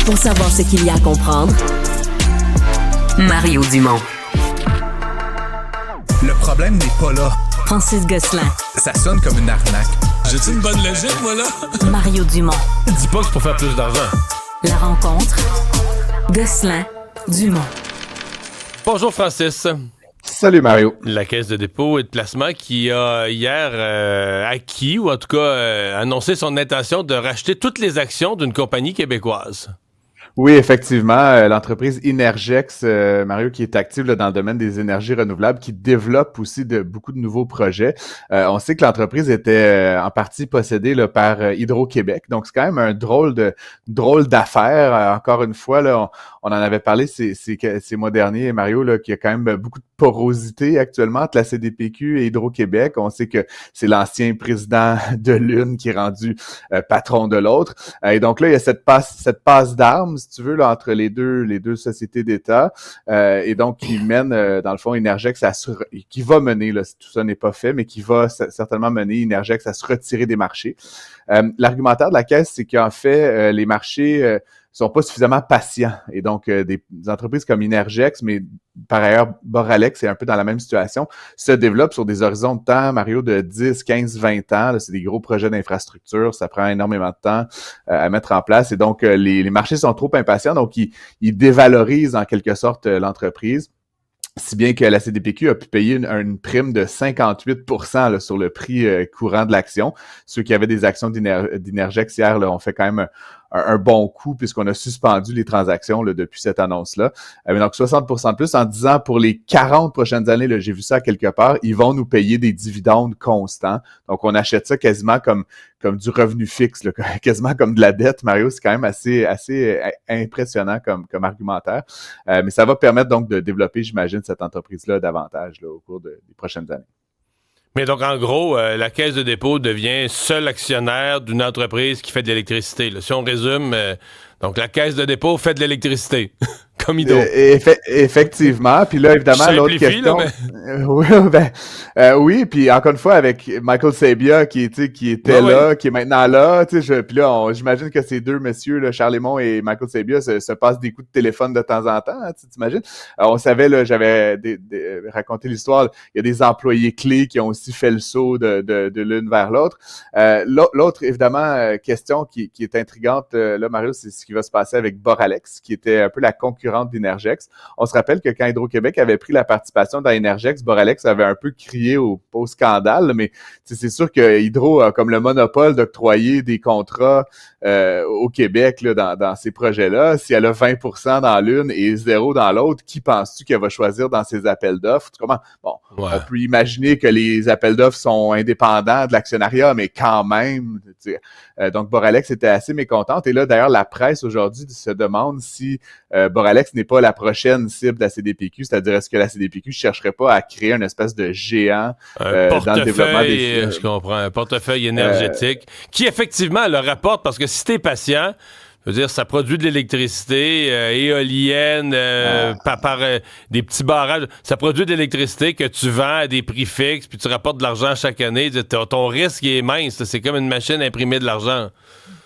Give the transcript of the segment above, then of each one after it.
Pour savoir ce qu'il y a à comprendre, Mario Dumont. Le problème n'est pas là. Francis Gosselin. Ça sonne comme une arnaque. J'ai-tu une bonne logique, moi, là? Mario Dumont. Dis pas que c'est pour faire plus d'argent. La rencontre. Gosselin. Dumont. Bonjour, Francis. Salut Mario. La Caisse de dépôt et de placement qui a hier acquis, ou en tout cas annoncé son intention de racheter toutes les actions d'une compagnie québécoise. Oui, effectivement, l'entreprise Innergex, Mario, qui est active là, dans le domaine des énergies renouvelables, qui développe aussi beaucoup de nouveaux projets. On sait que l'entreprise était en partie possédée là, par Hydro-Québec, donc c'est quand même un drôle d'affaire. Encore une fois, là, on en avait parlé ces mois derniers, Mario, là, qu'il y a quand même beaucoup de porosité actuellement entre la CDPQ et Hydro-Québec. On sait que c'est l'ancien président de l'une qui est rendu patron de l'autre. Et donc là, il y a cette passe d'armes, si tu veux, là, entre les deux sociétés d'État. Et donc, qui mène, dans le fond, Innergex qui va mener, là, si tout ça n'est pas fait, mais qui va certainement mener Innergex à se retirer des marchés. L'argumentaire de la Caisse, c'est qu'en fait, les marchés sont pas suffisamment patients. Et donc, des entreprises comme Innergex, mais par ailleurs, Boralex est un peu dans la même situation, se développent sur des horizons de temps, Mario, de 10, 15, 20 ans. Là, c'est des gros projets d'infrastructure. Ça prend énormément de temps à mettre en place. Et donc, les marchés sont trop impatients. Donc, ils dévalorisent en quelque sorte l'entreprise. Si bien que la CDPQ a pu payer une prime de 58% là, sur le prix courant de l'action. Ceux qui avaient des actions d'Innergex hier là, ont fait quand même un bon coup puisqu'on a suspendu les transactions là, depuis cette annonce-là. Mais donc 60% de plus en disant pour les 40 prochaines années, là, j'ai vu ça quelque part, ils vont nous payer des dividendes constants. Donc on achète ça quasiment comme du revenu fixe, là, quasiment comme de la dette. Mario, c'est quand même assez impressionnant comme argumentaire. Mais ça va permettre donc de développer, j'imagine, cette entreprise-là davantage là, au cours des prochaines années. Mais donc, en gros, la Caisse de dépôt devient seul actionnaire d'une entreprise qui fait de l'électricité. Là. Si on résume, donc la Caisse de dépôt fait de l'électricité, comme Hydro. Effectivement. Puis là, évidemment, l'autre question... oui, puis encore une fois, avec Michael Sabia qui était là, qui est maintenant là, puis là, j'imagine que ces deux messieurs, là, Charles Lemont et Michael Sabia, se passent des coups de téléphone de temps en temps, hein, t'imagines? On savait, là, j'avais raconté l'histoire, il y a des employés clés qui ont aussi fait le saut de l'une vers l'autre. L'autre, évidemment, question qui est intrigante, là, Mario, c'est ce qui va se passer avec Boralex, qui était un peu la concurrente d'Innergex. On se rappelle que quand Hydro-Québec avait pris la participation dans Innergex, Boralex avait un peu crié au scandale, mais c'est sûr que Hydro a comme le monopole d'octroyer des contrats au Québec là, dans ces projets-là. Si elle a 20% dans l'une et 0 dans l'autre, qui penses-tu qu'elle va choisir dans ses appels d'offres? On peut imaginer que les appels d'offres sont indépendants de l'actionnariat, mais quand même, donc Boralex était assez mécontente. Et là, d'ailleurs, la presse aujourd'hui se demande si Boralex n'est pas la prochaine cible de la CDPQ, c'est-à-dire est-ce que la CDPQ ne chercherait pas à créer une espèce de géant dans le développement des... Je comprends, un portefeuille énergétique qui effectivement le rapporte, parce que si t'es patient, je veux dire, ça produit de l'électricité éolienne par des petits barrages. Ça produit de l'électricité que tu vends à des prix fixes, puis tu rapportes de l'argent chaque année. Ton risque est mince. C'est comme une machine à imprimer de l'argent.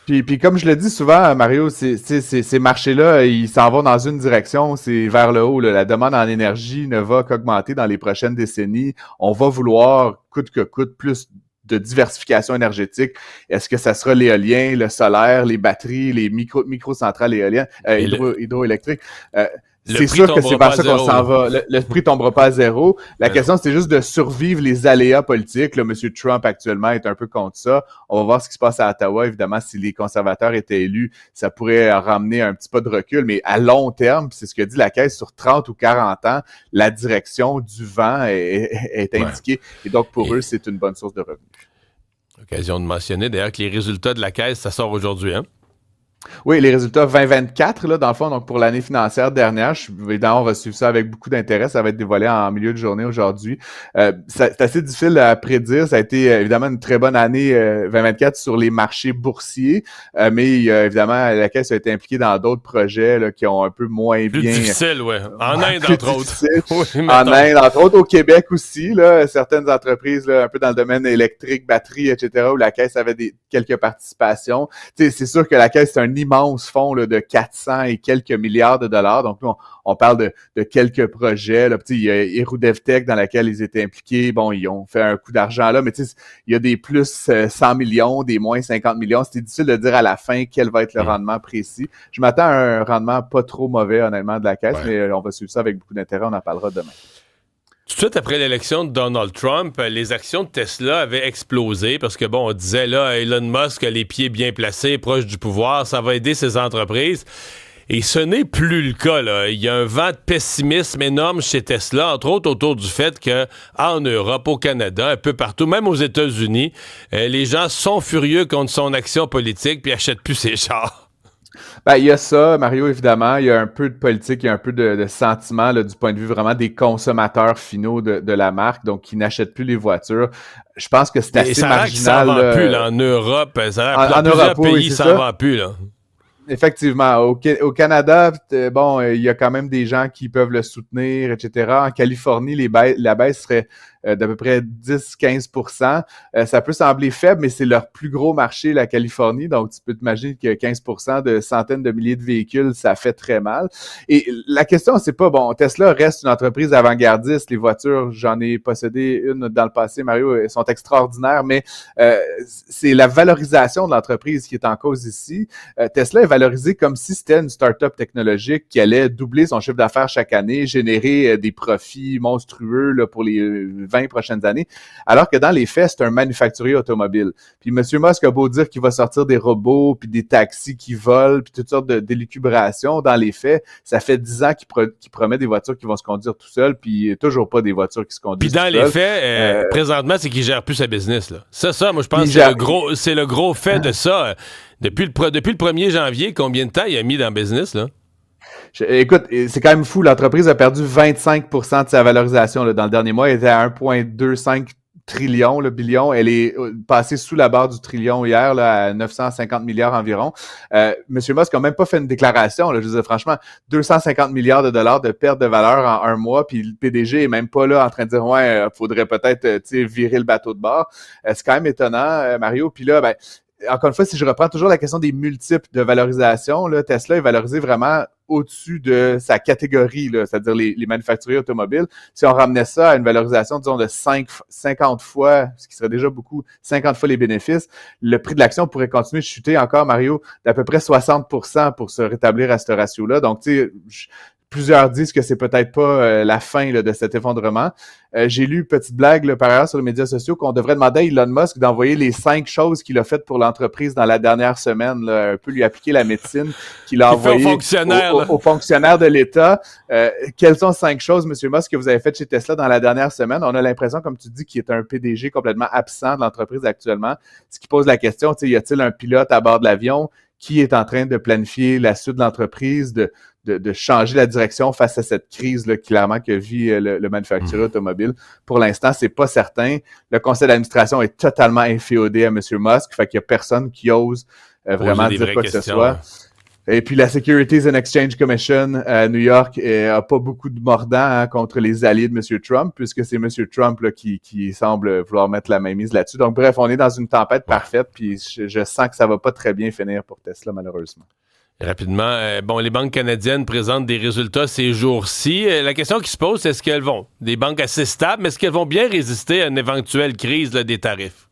Puis comme je le dis souvent, Mario, ces marchés-là, ils s'en vont dans une direction, c'est vers le haut. Là. La demande en énergie ne va qu'augmenter dans les prochaines décennies. On va vouloir, coûte que coûte, plus de diversification énergétique. Est-ce que ça sera l'éolien, le solaire, les batteries, les micro-centrales éoliennes, hydroélectriques? C'est sûr que c'est vers ça qu'on s'en va. Le prix tombera pas à zéro. La question, c'est juste de survivre les aléas politiques. Là, M. Trump, actuellement, est un peu contre ça. On va voir ce qui se passe à Ottawa. Évidemment, si les conservateurs étaient élus, ça pourrait ramener un petit pas de recul. Mais à long terme, c'est ce que dit la Caisse, sur 30 ou 40 ans, la direction du vent est indiquée. Et donc, pour eux, c'est une bonne source de revenus. Occasion de mentionner, d'ailleurs, que les résultats de la Caisse, ça sort aujourd'hui, hein? Oui, les résultats 2024, là, dans le fond, donc pour l'année financière dernière, évidemment, on va suivre ça avec beaucoup d'intérêt. Ça va être dévoilé en milieu de journée aujourd'hui. C'est assez difficile à prédire. Ça a été évidemment une très bonne année 2024 sur les marchés boursiers, mais évidemment, la Caisse a été impliquée dans d'autres projets là, qui ont un peu moins plus bien... Plus difficile, oui. En Inde, entre autres. Oui, en Inde, entre autres, au Québec aussi. Là, certaines entreprises, là, un peu dans le domaine électrique, batterie, etc., où la Caisse avait quelques participations. Tu sais, c'est sûr que la Caisse, c'est un immense fonds là, de 400 et quelques milliards de dollars. Donc, nous, on parle de quelques projets. Là. Il y a Héroux-Devtech dans laquelle ils étaient impliqués. Bon, ils ont fait un coup d'argent là, mais il y a des plus 100 millions, des moins 50 millions. C'était difficile de dire à la fin quel va être le rendement précis. Je m'attends à un rendement pas trop mauvais, honnêtement, de la caisse, mais on va suivre ça avec beaucoup d'intérêt. On en parlera demain. Tout de suite après l'élection de Donald Trump, les actions de Tesla avaient explosé parce que, bon, on disait, là, Elon Musk a les pieds bien placés, proche du pouvoir, ça va aider ses entreprises. Et ce n'est plus le cas, là. Il y a un vent de pessimisme énorme chez Tesla, entre autres autour du fait que en Europe, au Canada, un peu partout, même aux États-Unis, les gens sont furieux contre son action politique puis achètent plus ses chars. Ben, il y a ça, Mario, évidemment. Il y a un peu de politique, il y a un peu de sentiment là, du point de vue vraiment des consommateurs finaux de la marque, donc qui n'achètent plus les voitures. Je pense que c'est assez marginal. Ça ne vend plus là, en Europe. Ça a l'air en plusieurs Europe, pays, ça ne vend plus. Là. Effectivement. Au Canada, bon, il y a quand même des gens qui peuvent le soutenir, etc. En Californie, la baisse serait d'à peu près 10-15%. Ça peut sembler faible, mais c'est leur plus gros marché, la Californie. Donc, tu peux t'imaginer que 15% de centaines de milliers de véhicules, ça fait très mal. Et la question, c'est pas, bon, Tesla reste une entreprise avant-gardiste. Les voitures, j'en ai possédé une dans le passé, Mario, elles sont extraordinaires, mais c'est la valorisation de l'entreprise qui est en cause ici. Tesla est valorisé comme si c'était une start-up technologique qui allait doubler son chiffre d'affaires chaque année, générer des profits monstrueux là, pour les 20 prochaines années, alors que dans les faits, c'est un manufacturier automobile. Puis M. Musk a beau dire qu'il va sortir des robots, puis des taxis qui volent, puis toutes sortes d'élucubrations, dans les faits, ça fait 10 ans qu'il promet des voitures qui vont se conduire tout seul, puis toujours pas des voitures qui se conduisent tout seul. Puis dans les faits, présentement, c'est qu'il gère plus sa business. Là. Ça, moi, je pense que c'est le gros fait de ça. Depuis le 1er janvier, combien de temps il a mis dans le business, là? Écoute, c'est quand même fou. L'entreprise a perdu 25% de sa valorisation là, dans le dernier mois. Elle était à 1,25 trillion, le billion. Elle est passée sous la barre du trillion hier là, à 950 milliards environ. Monsieur Musk n'a même pas fait une déclaration. Là, je veux dire, franchement, 250 milliards de dollars de perte de valeur en un mois, puis le PDG est même pas là en train de dire « Ouais, faudrait peut-être virer le bateau de bord ». C'est quand même étonnant, Mario. Puis là, encore une fois, si je reprends toujours la question des multiples de valorisation, là, Tesla est valorisé vraiment au-dessus de sa catégorie, là, c'est-à-dire les manufacturiers automobiles. Si on ramenait ça à une valorisation, disons, de 50 fois, ce qui serait déjà beaucoup, 50 fois les bénéfices, le prix de l'action pourrait continuer de chuter encore, Mario, d'à peu près 60% pour se rétablir à ce ratio-là. Donc, tu sais, plusieurs disent que c'est peut-être pas la fin là, de cet effondrement. J'ai lu, petite blague là, par ailleurs sur les médias sociaux, qu'on devrait demander à Elon Musk d'envoyer les 5 choses qu'il a faites pour l'entreprise dans la dernière semaine, là, un peu lui appliquer la médecine qu'il a envoyée aux fonctionnaires de l'État. Quelles sont 5 choses, M. Musk, que vous avez faites chez Tesla dans la dernière semaine? On a l'impression, comme tu dis, qu'il est un PDG complètement absent de l'entreprise actuellement, ce qui pose la question, y a-t-il un pilote à bord de l'avion qui est en train de planifier la suite de l'entreprise, de changer la direction face à cette crise là, clairement que vit le manufacturier automobile. Pour l'instant, c'est pas certain. Le conseil d'administration est totalement inféodé à M. Musk, fait qu'il y a personne qui ose vraiment dire quoi que ce soit. Et puis la Securities and Exchange Commission à New York a pas beaucoup de mordant contre les alliés de M. Trump, puisque c'est M. Trump là, qui semble vouloir mettre la mainmise là-dessus. Donc bref, on est dans une tempête parfaite, puis je sens que ça va pas très bien finir pour Tesla, malheureusement. Rapidement, les banques canadiennes présentent des résultats ces jours-ci. La question qui se pose, c'est est-ce qu'elles vont, des banques assez stables, mais est-ce qu'elles vont bien résister à une éventuelle crise là, des tarifs?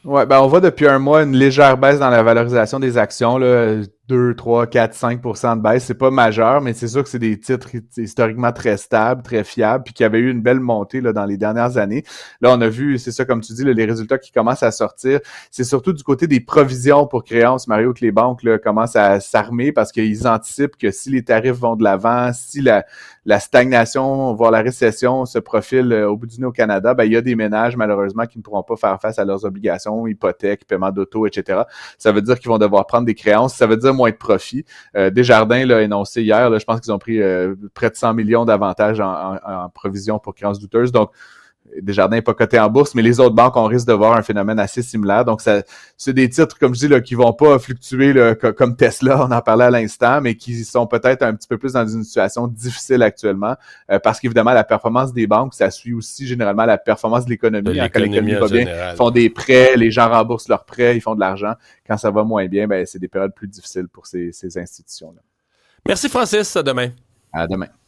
Ouais, on voit depuis un mois une légère baisse dans la valorisation des actions, là, 2, 3, 4, 5% de baisse. C'est pas majeur, mais c'est sûr que c'est des titres historiquement très stables, très fiables, puis qui avaient eu une belle montée là, dans les dernières années. Là, on a vu, c'est ça comme tu dis, là, les résultats qui commencent à sortir. C'est surtout du côté des provisions pour créances, Mario, que les banques là, commencent à s'armer parce qu'ils anticipent que si les tarifs vont de l'avant, si la stagnation, voire la récession se profile au bout du nez au Canada, il y a des ménages, malheureusement, qui ne pourront pas faire face à leurs obligations, hypothèques, paiement d'auto, etc. Ça veut dire qu'ils vont devoir prendre des créances. Ça veut dire moins de profit. Desjardins l'a énoncé hier, là, je pense qu'ils ont pris près de 100 millions d'avantages en provision pour créances douteuses. Donc, Desjardins n'est pas coté en bourse, mais les autres banques, on risque de voir un phénomène assez similaire. Donc, c'est des titres, comme je dis, là, qui vont pas fluctuer là, comme Tesla, on en parlait à l'instant, mais qui sont peut-être un petit peu plus dans une situation difficile actuellement, parce qu'évidemment, la performance des banques, ça suit aussi généralement la performance de l'économie. Quand l'économie va bien, ils font des prêts, les gens remboursent leurs prêts, ils font de l'argent. Quand ça va moins bien, ben c'est des périodes plus difficiles pour ces institutions-là. Merci Francis, à demain. À demain.